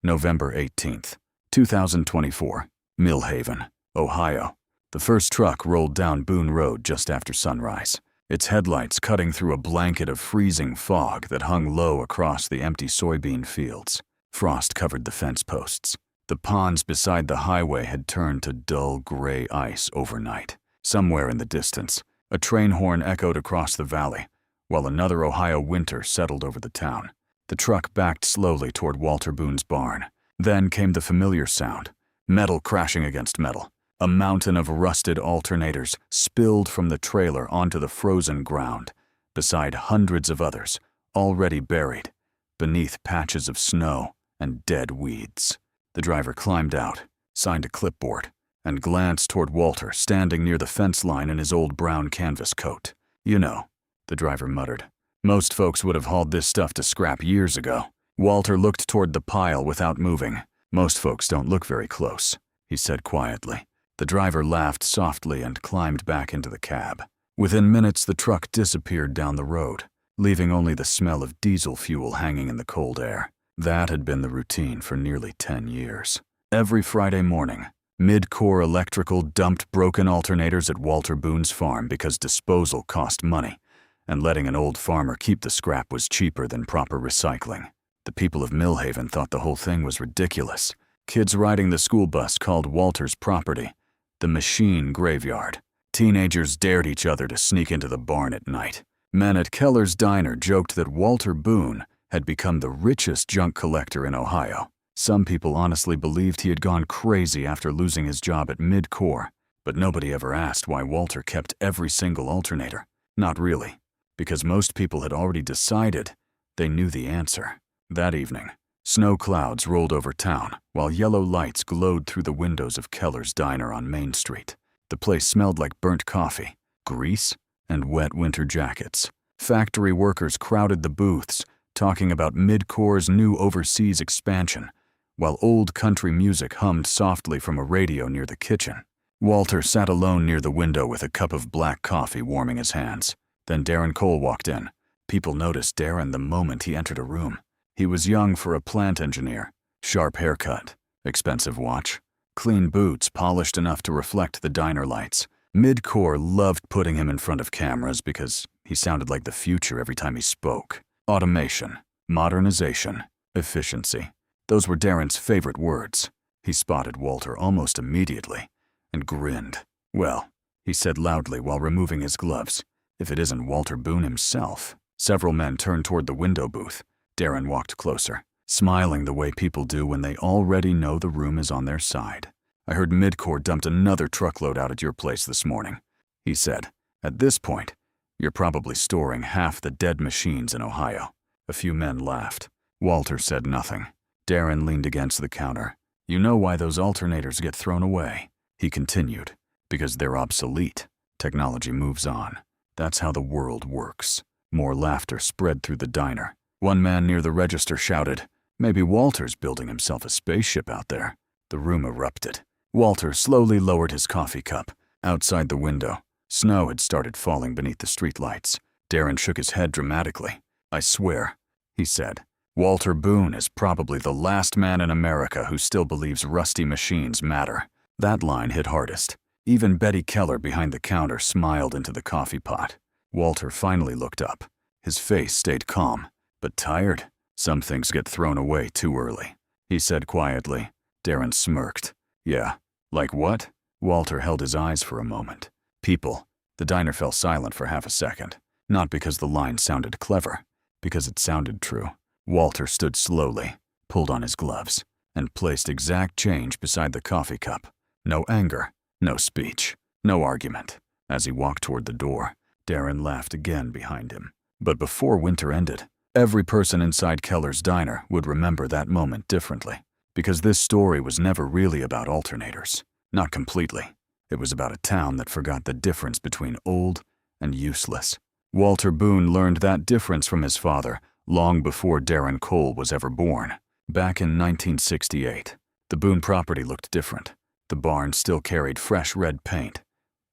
November 18th, 2024, Millhaven, Ohio. The first truck rolled down Boone Road just after sunrise, its headlights cutting through a blanket of freezing fog that hung low across the empty soybean fields. Frost covered the fence posts. The ponds beside the highway had turned to dull gray ice overnight. Somewhere in the distance, a train horn echoed across the valley, while another Ohio winter settled over the town. The truck backed slowly toward Walter Boone's barn. Then came the familiar sound, metal crashing against metal. A mountain of rusted alternators spilled from the trailer onto the frozen ground, beside hundreds of others, already buried, beneath patches of snow and dead weeds. The driver climbed out, signed a clipboard, and glanced toward Walter standing near the fence line in his old brown canvas coat. "You know," the driver muttered. "Most folks would have hauled this stuff to scrap years ago." Walter looked toward the pile without moving. "Most folks don't look very close," he said quietly. The driver laughed softly and climbed back into the cab. Within minutes, the truck disappeared down the road, leaving only the smell of diesel fuel hanging in the cold air. That had been the routine for nearly 10 years. Every Friday morning, Mid-Core Electrical dumped broken alternators at Walter Boone's farm because disposal cost money, and letting an old farmer keep the scrap was cheaper than proper recycling. The people of Millhaven thought the whole thing was ridiculous. Kids riding the school bus called Walter's property the machine graveyard. Teenagers dared each other to sneak into the barn at night. Men at Keller's Diner joked that Walter Boone had become the richest junk collector in Ohio. Some people honestly believed he had gone crazy after losing his job at Mid-Core, but nobody ever asked why Walter kept every single alternator. Not really, because most people had already decided they knew the answer. That evening, snow clouds rolled over town, while yellow lights glowed through the windows of Keller's Diner on Main Street. The place smelled like burnt coffee, grease, and wet winter jackets. Factory workers crowded the booths, talking about Mid-Core's new overseas expansion, while old country music hummed softly from a radio near the kitchen. Walter sat alone near the window with a cup of black coffee warming his hands. Then Darren Cole walked in. People noticed Darren the moment he entered a room. He was young for a plant engineer, sharp haircut, expensive watch, clean boots polished enough to reflect the diner lights. Mid-Core loved putting him in front of cameras because he sounded like the future every time he spoke. Automation, modernization, efficiency. Those were Darren's favorite words. He spotted Walter almost immediately and grinned. "Well," he said loudly while removing his gloves, "if it isn't Walter Boone himself." Several men turned toward the window booth. Darren walked closer, smiling the way people do when they already know the room is on their side. "I heard Mid-Core dumped another truckload out at your place this morning," he said. "At this point, you're probably storing half the dead machines in Ohio." A few men laughed. Walter said nothing. Darren leaned against the counter. "You know why those alternators get thrown away," he continued. "Because they're obsolete. Technology moves on. That's how the world works." More laughter spread through the diner. One man near the register shouted, "Maybe Walter's building himself a spaceship out there." The room erupted. Walter slowly lowered his coffee cup. Outside the window, snow had started falling beneath the streetlights. Darren shook his head dramatically. "I swear," he said, "Walter Boone is probably the last man in America who still believes rusty machines matter." That line hit hardest. Even Betty Keller behind the counter smiled into the coffee pot. Walter finally looked up. His face stayed calm, but tired. "Some things get thrown away too early," he said quietly. Darren smirked. "Yeah, like what?" Walter held his eyes for a moment. "People." The diner fell silent for half a second. Not because the line sounded clever, because it sounded true. Walter stood slowly, pulled on his gloves, and placed exact change beside the coffee cup. No anger, no speech, no argument. As he walked toward the door, Darren laughed again behind him. But before winter ended, every person inside Keller's Diner would remember that moment differently, because this story was never really about alternators. Not completely. It was about a town that forgot the difference between old and useless. Walter Boone learned that difference from his father long before Darren Cole was ever born. Back in 1968, the Boone property looked different. The barn still carried fresh red paint.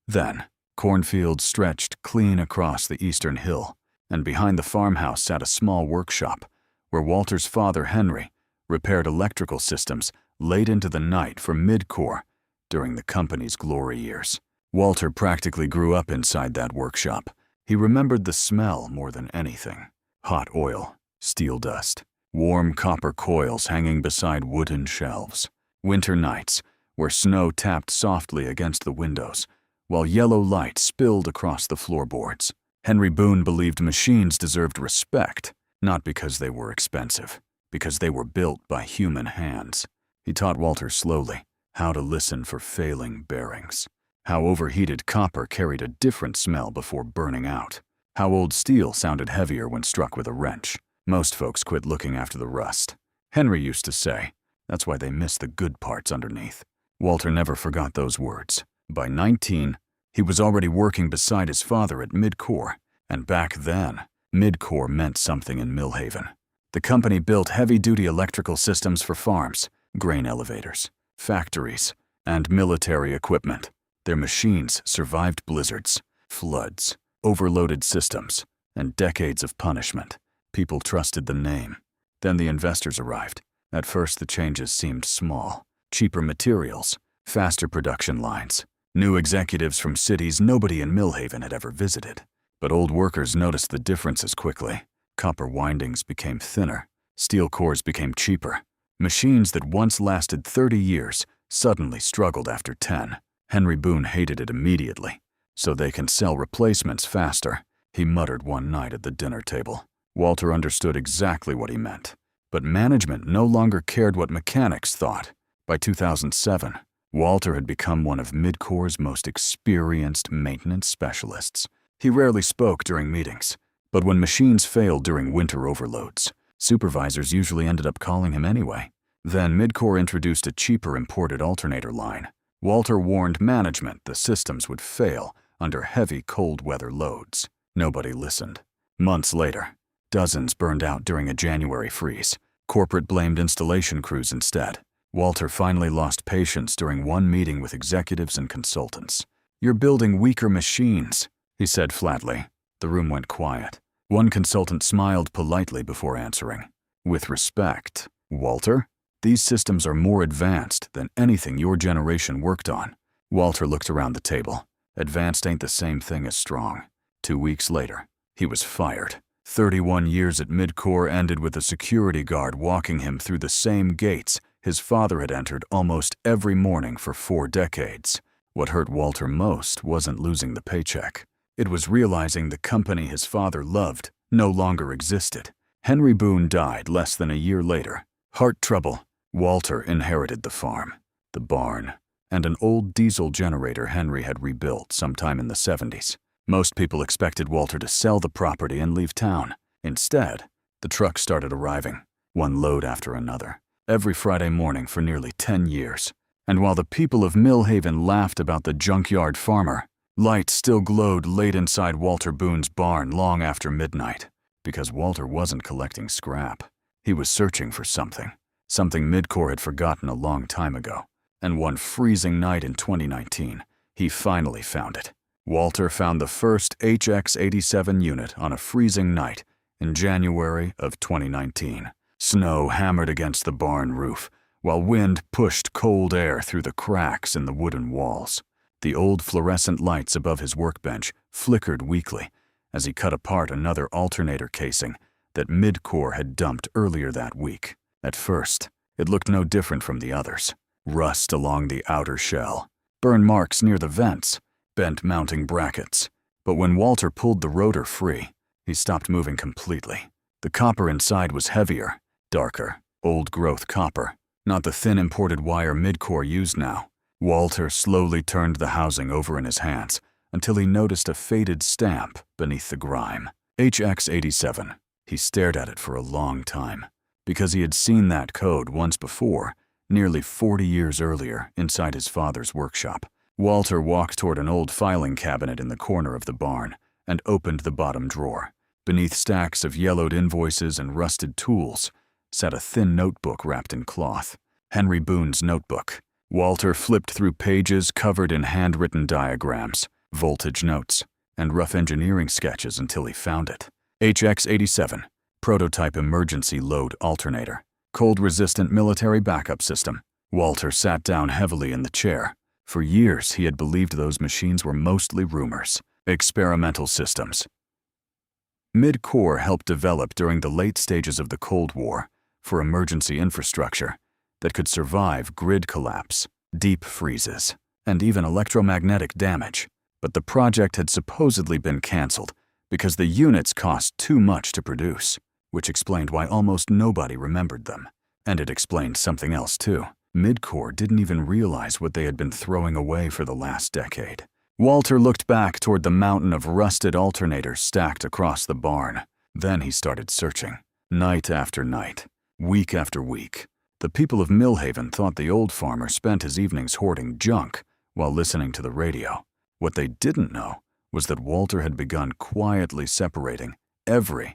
Then, cornfields stretched clean across the eastern hill, and behind the farmhouse sat a small workshop where Walter's father, Henry, repaired electrical systems late into the night for Midcore during the company's glory years. Walter practically grew up inside that workshop. He remembered the smell more than anything. Hot oil, steel dust, warm copper coils hanging beside wooden shelves. Winter nights, where snow tapped softly against the windows, while yellow light spilled across the floorboards. Henry Boone believed machines deserved respect, not because they were expensive, because they were built by human hands. He taught Walter slowly how to listen for failing bearings, how overheated copper carried a different smell before burning out, how old steel sounded heavier when struck with a wrench. Most folks quit looking after the rust. Henry used to say, that's why they miss the good parts underneath. Walter never forgot those words. By 19, he was already working beside his father at Midcore, and back then, Midcore meant something in Millhaven. The company built heavy-duty electrical systems for farms, grain elevators, factories, and military equipment. Their machines survived blizzards, floods, overloaded systems, and decades of punishment. People trusted the name. Then the investors arrived. At first, the changes seemed small. Cheaper materials, faster production lines, new executives from cities nobody in Millhaven had ever visited. But old workers noticed the differences quickly. Copper windings became thinner. Steel cores became cheaper. Machines that once lasted 30 years suddenly struggled after 10. Henry Boone hated it immediately. So they can sell replacements faster, he muttered one night at the dinner table. Walter understood exactly what he meant. But management no longer cared what mechanics thought. By 2007, Walter had become one of Midcore's most experienced maintenance specialists. He rarely spoke during meetings, but when machines failed during winter overloads, supervisors usually ended up calling him anyway. Then Midcore introduced a cheaper imported alternator line. Walter warned management the systems would fail under heavy cold weather loads. Nobody listened. Months later, dozens burned out during a January freeze. Corporate blamed installation crews instead. Walter finally lost patience during one meeting with executives and consultants. "You're building weaker machines," he said flatly. The room went quiet. One consultant smiled politely before answering. "With respect, Walter, these systems are more advanced than anything your generation worked on." Walter looked around the table. Advanced ain't the same thing as strong. 2 weeks later, he was fired. 31 years at Midcore ended with a security guard walking him through the same gates his father had entered almost every morning for 4 decades. What hurt Walter most wasn't losing the paycheck. It was realizing the company his father loved no longer existed. Henry Boone died less than a year later. Heart trouble. Walter inherited the farm, the barn, and an old diesel generator Henry had rebuilt sometime in the 70s. Most people expected Walter to sell the property and leave town. Instead, the trucks started arriving, one load after another, every Friday morning for nearly 10 years. And while the people of Millhaven laughed about the junkyard farmer, lights still glowed late inside Walter Boone's barn long after midnight. Because Walter wasn't collecting scrap. He was searching for something Midcore had forgotten a long time ago. And one freezing night in 2019, he finally found it. Walter found the first HX-87 unit on a freezing night in January of 2019. Snow hammered against the barn roof, while wind pushed cold air through the cracks in the wooden walls. The old fluorescent lights above his workbench flickered weakly as he cut apart another alternator casing that Midcore had dumped earlier that week. At first, it looked no different from the others. Rust along the outer shell, burn marks near the vents, bent mounting brackets. But when Walter pulled the rotor free, he stopped moving completely. The copper inside was heavier, darker, old-growth copper, not the thin imported wire Midcore used now. Walter slowly turned the housing over in his hands until he noticed a faded stamp beneath the grime. HX-87. He stared at it for a long time, because he had seen that code once before, nearly 40 years earlier, inside his father's workshop. Walter walked toward an old filing cabinet in the corner of the barn and opened the bottom drawer. Beneath stacks of yellowed invoices and rusted tools sat a thin notebook wrapped in cloth. Henry Boone's notebook. Walter flipped through pages covered in handwritten diagrams, voltage notes, and rough engineering sketches until he found it. HX-87, prototype emergency load alternator. cold-resistant military backup system. Walter sat down heavily in the chair. For years, he had believed those machines were mostly rumors, experimental systems. Mid-Corps helped develop during the late stages of the Cold War for emergency infrastructure that could survive grid collapse, deep freezes, and even electromagnetic damage. But the project had supposedly been canceled because the units cost too much to produce, which explained why almost nobody remembered them. And it explained something else too. Mid-Corps didn't even realize what they had been throwing away for the last decade. Walter looked back toward the mountain of rusted alternators stacked across the barn. Then he started searching. Night after night, week after week. The people of Millhaven thought the old farmer spent his evenings hoarding junk while listening to the radio. What they didn't know was that Walter had begun quietly separating every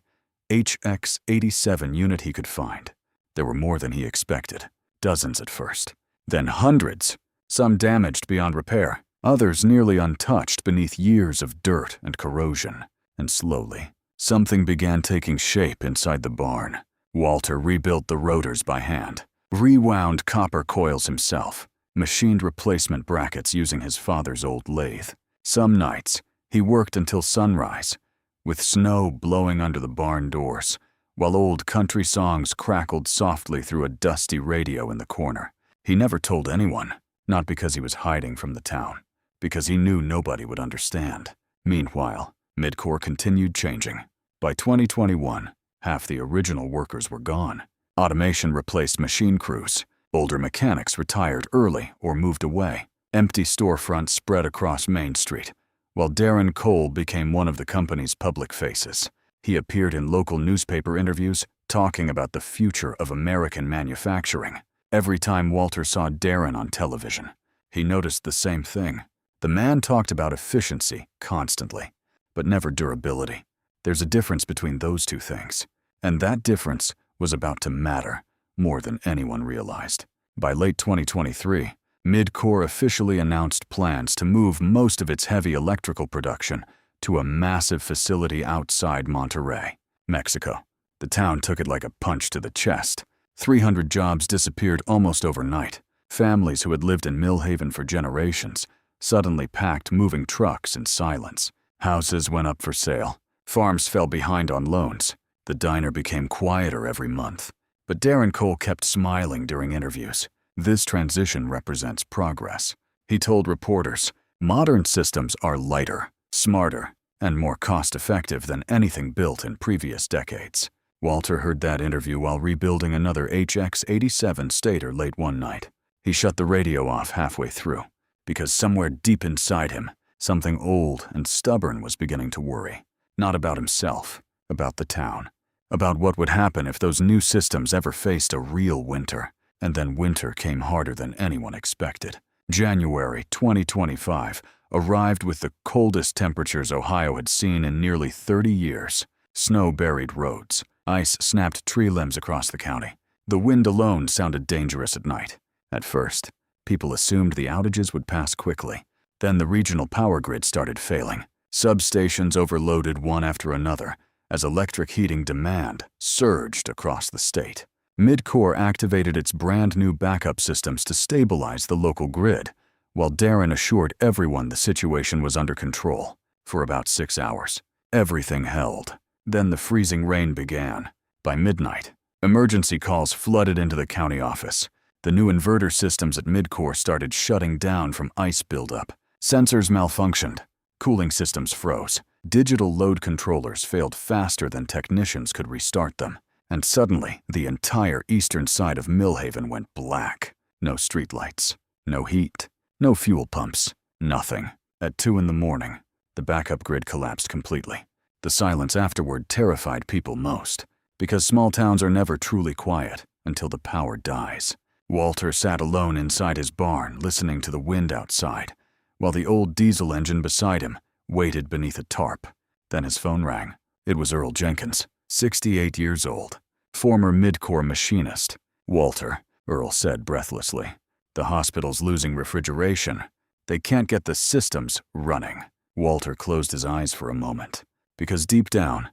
HX-87 unit he could find. There were more than he expected, dozens at first, then hundreds, some damaged beyond repair, others nearly untouched beneath years of dirt and corrosion. And slowly, something began taking shape inside the barn. Walter rebuilt the rotors by hand, rewound copper coils himself, machined replacement brackets using his father's old lathe. Some nights, he worked until sunrise, with snow blowing under the barn doors, while old country songs crackled softly through a dusty radio in the corner. He never told anyone, not because he was hiding from the town, because he knew nobody would understand. Meanwhile, Mid-Corps continued changing. By 2021, half the original workers were gone. Automation replaced machine crews. Older mechanics retired early or moved away. Empty storefronts spread across Main Street, while Darren Cole became one of the company's public faces. He appeared in local newspaper interviews, talking about the future of American manufacturing. Every time Walter saw Darren on television, he noticed the same thing. The man talked about efficiency constantly, but never durability. There's a difference between those two things, and that difference was about to matter more than anyone realized. By late 2023, Mid-Corps officially announced plans to move most of its heavy electrical production to a massive facility outside Monterrey, Mexico. The town took it like a punch to the chest. 300 jobs disappeared almost overnight. Families who had lived in Millhaven for generations suddenly packed moving trucks in silence. Houses went up for sale. Farms fell behind on loans. The diner became quieter every month. But Darren Cole kept smiling during interviews. This transition represents progress. He told reporters, modern systems are lighter, smarter, and more cost-effective than anything built in previous decades. Walter heard that interview while rebuilding another HX-87 Stator late one night. He shut the radio off halfway through, because somewhere deep inside him, something old and stubborn was beginning to worry. Not about himself, about the town, about what would happen if those new systems ever faced a real winter. And then winter came harder than anyone expected. January 2025 arrived with the coldest temperatures Ohio had seen in nearly 30 years. Snow buried roads. Ice snapped tree limbs across the county. The wind alone sounded dangerous at night. At first, people assumed the outages would pass quickly. Then the regional power grid started failing. Substations overloaded one after another as electric heating demand surged across the state. Mid-Corps activated its brand new backup systems to stabilize the local grid, while Darren assured everyone the situation was under control. For about 6 hours, everything held. Then the freezing rain began. By midnight, emergency calls flooded into the county office. The new inverter systems at Mid-Corps started shutting down from ice buildup. Sensors malfunctioned. Cooling systems froze. Digital load controllers failed faster than technicians could restart them. And suddenly, the entire eastern side of Millhaven went black. No streetlights, no heat, no fuel pumps, nothing. At 2 in the morning, the backup grid collapsed completely. The silence afterward terrified people most, because small towns are never truly quiet until the power dies. Walter sat alone inside his barn, listening to the wind outside, while the old diesel engine beside him waited beneath a tarp. Then his phone rang. It was Earl Jenkins, 68 years old, former Mid-Corps machinist. "Walter," Earl said breathlessly, "the hospital's losing refrigeration. They can't get the systems running." Walter closed his eyes for a moment, because deep down,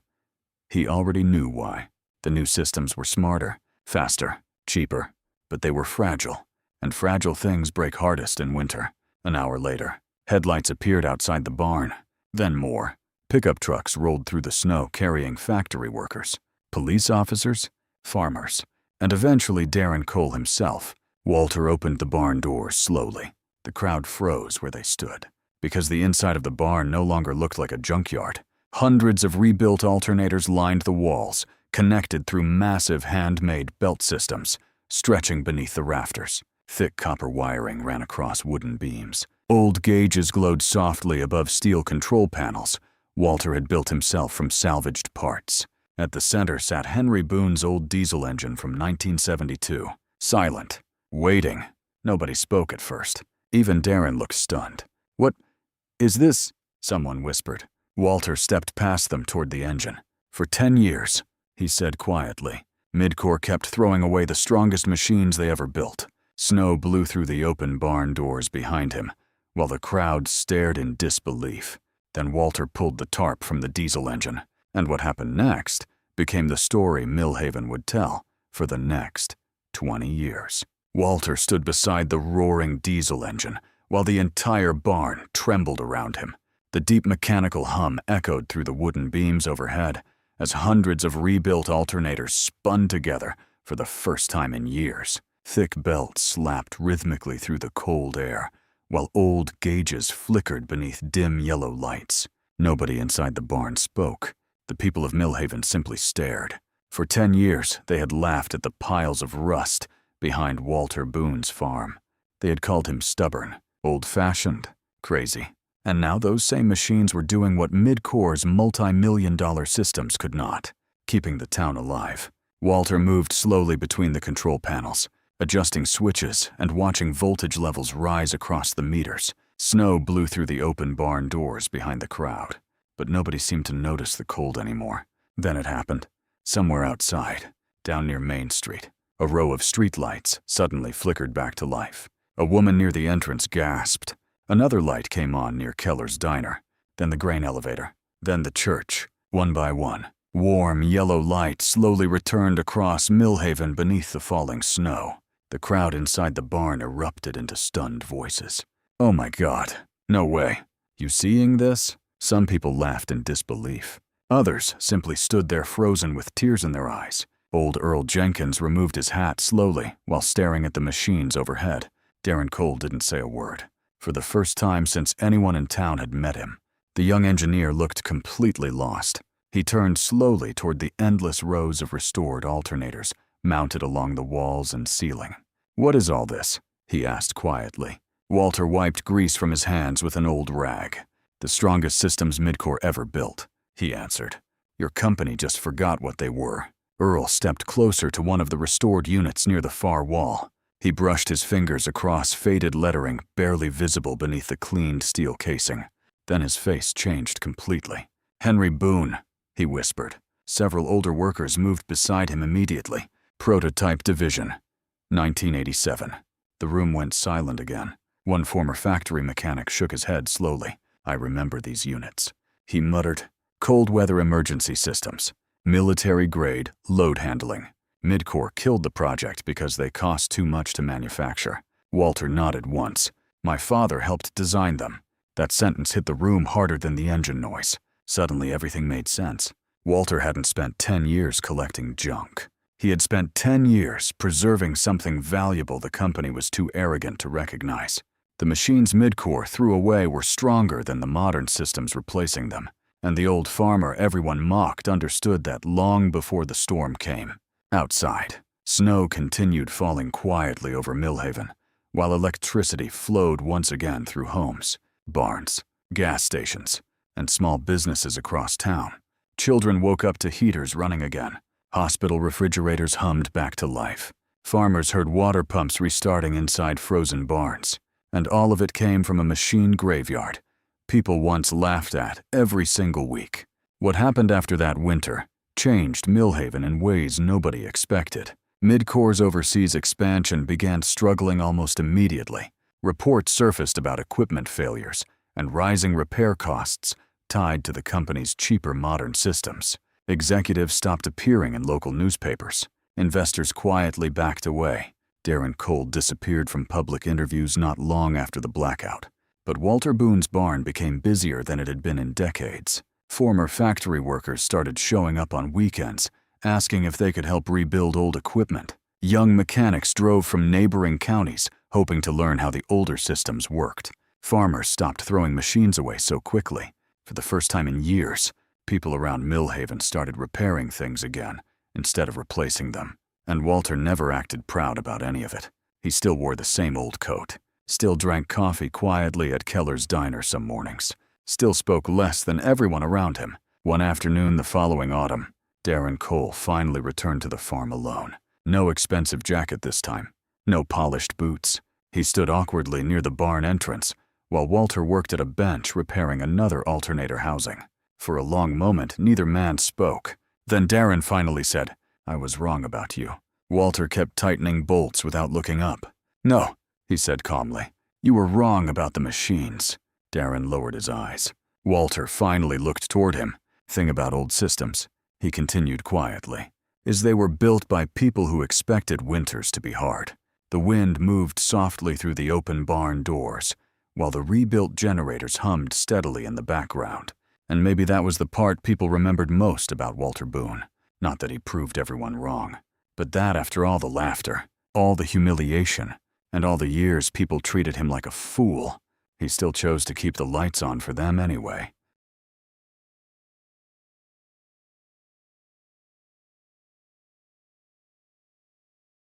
he already knew why. The new systems were smarter, faster, cheaper, but they were fragile, and fragile things break hardest in winter. An hour later, headlights appeared outside the barn. Then more. Pickup trucks rolled through the snow carrying factory workers, police officers, farmers, and eventually Darren Cole himself. Walter opened the barn doors slowly. The crowd froze where they stood, because the inside of the barn no longer looked like a junkyard. Hundreds of rebuilt alternators lined the walls, connected through massive handmade belt systems, stretching beneath the rafters. Thick copper wiring ran across wooden beams. Old gauges glowed softly above steel control panels. Walter had built himself from salvaged parts. At the center sat Henry Boone's old diesel engine from 1972. Silent. Waiting. Nobody spoke at first. Even Darren looked stunned. "What is this?" someone whispered. Walter stepped past them toward the engine. "For 10 years, he said quietly. Midcore kept throwing away the strongest machines they ever built. Snow blew through the open barn doors behind him, while the crowd stared in disbelief. Then Walter pulled the tarp from the diesel engine, and what happened next became the story Millhaven would tell for the next 20 years. Walter stood beside the roaring diesel engine, while the entire barn trembled around him. The deep mechanical hum echoed through the wooden beams overhead as hundreds of rebuilt alternators spun together for the first time in years. Thick belts slapped rhythmically through the cold air, while old gauges flickered beneath dim yellow lights. Nobody inside the barn spoke. The people of Millhaven simply stared. For 10 years, they had laughed at the piles of rust behind Walter Boone's farm. They had called him stubborn, old-fashioned, crazy. And now those same machines were doing what Midcore's multi-million-dollar systems could not, keeping the town alive. Walter moved slowly between the control panels, adjusting switches and watching voltage levels rise across the meters. Snow blew through the open barn doors behind the crowd, but nobody seemed to notice the cold anymore. Then it happened. Somewhere outside, down near Main Street, a row of streetlights suddenly flickered back to life. A woman near the entrance gasped. Another light came on near Keller's diner, then the grain elevator, then the church. One by one, warm yellow light slowly returned across Millhaven beneath the falling snow. The crowd inside the barn erupted into stunned voices. "Oh my God, no way. You seeing this?" Some people laughed in disbelief. Others simply stood there frozen with tears in their eyes. Old Earl Jenkins removed his hat slowly while staring at the machines overhead. Darren Cole didn't say a word. For the first time since anyone in town had met him, the young engineer looked completely lost. He turned slowly toward the endless rows of restored alternators mounted along the walls and ceiling. "What is all this?" he asked quietly. Walter wiped grease from his hands with an old rag. "The strongest systems Midcore ever built," he answered. "Your company just forgot what they were." Earl stepped closer to one of the restored units near the far wall. He brushed his fingers across faded lettering barely visible beneath the cleaned steel casing. Then his face changed completely. "Henry Boone," he whispered. Several older workers moved beside him immediately. "Prototype Division, 1987. The room went silent again. One former factory mechanic shook his head slowly. "I remember these units," he muttered. "Cold weather emergency systems. Military-grade load handling. Midcore killed the project because they cost too much to manufacture." Walter nodded once. "My father helped design them." That sentence hit the room harder than the engine noise. Suddenly everything made sense. Walter hadn't spent 10 years collecting junk. He had spent 10 years preserving something valuable the company was too arrogant to recognize. The machines Midcore threw away were stronger than the modern systems replacing them, and the old farmer everyone mocked understood that long before the storm came. Outside, snow continued falling quietly over Millhaven, while electricity flowed once again through homes, barns, gas stations, and small businesses across town. Children woke up to heaters running again. Hospital refrigerators hummed back to life. Farmers heard water pumps restarting inside frozen barns. And all of it came from a machine graveyard people once laughed at every single week. What happened after that winter changed Millhaven in ways nobody expected. Midcore's overseas expansion began struggling almost immediately. Reports surfaced about equipment failures and rising repair costs tied to the company's cheaper modern systems. Executives stopped appearing in local newspapers. Investors quietly backed away. Darren Cole disappeared from public interviews not long after the blackout. But Walter Boone's barn became busier than it had been in decades. Former factory workers started showing up on weekends, asking if they could help rebuild old equipment. Young mechanics drove from neighboring counties, hoping to learn how the older systems worked. Farmers stopped throwing machines away so quickly. For the first time in years, people around Millhaven started repairing things again, instead of replacing them. And Walter never acted proud about any of it. He still wore the same old coat, still drank coffee quietly at Keller's diner some mornings, still spoke less than everyone around him. One afternoon the following autumn, Darren Cole finally returned to the farm alone. No expensive jacket this time, no polished boots. He stood awkwardly near the barn entrance, while Walter worked at a bench repairing another alternator housing. For a long moment, neither man spoke. Then Darren finally said, "I was wrong about you." Walter kept tightening bolts without looking up. "No," he said calmly. "You were wrong about the machines." Darren lowered his eyes. Walter finally looked toward him. "Thing about old systems," he continued quietly, "is they were built by people who expected winters to be hard. The wind moved softly through the open barn doors, while the rebuilt generators hummed steadily in the background. And maybe that was the part people remembered most about Walter Boone. Not that he proved everyone wrong, but that after all the laughter, all the humiliation, and all the years people treated him like a fool, he still chose to keep the lights on for them anyway.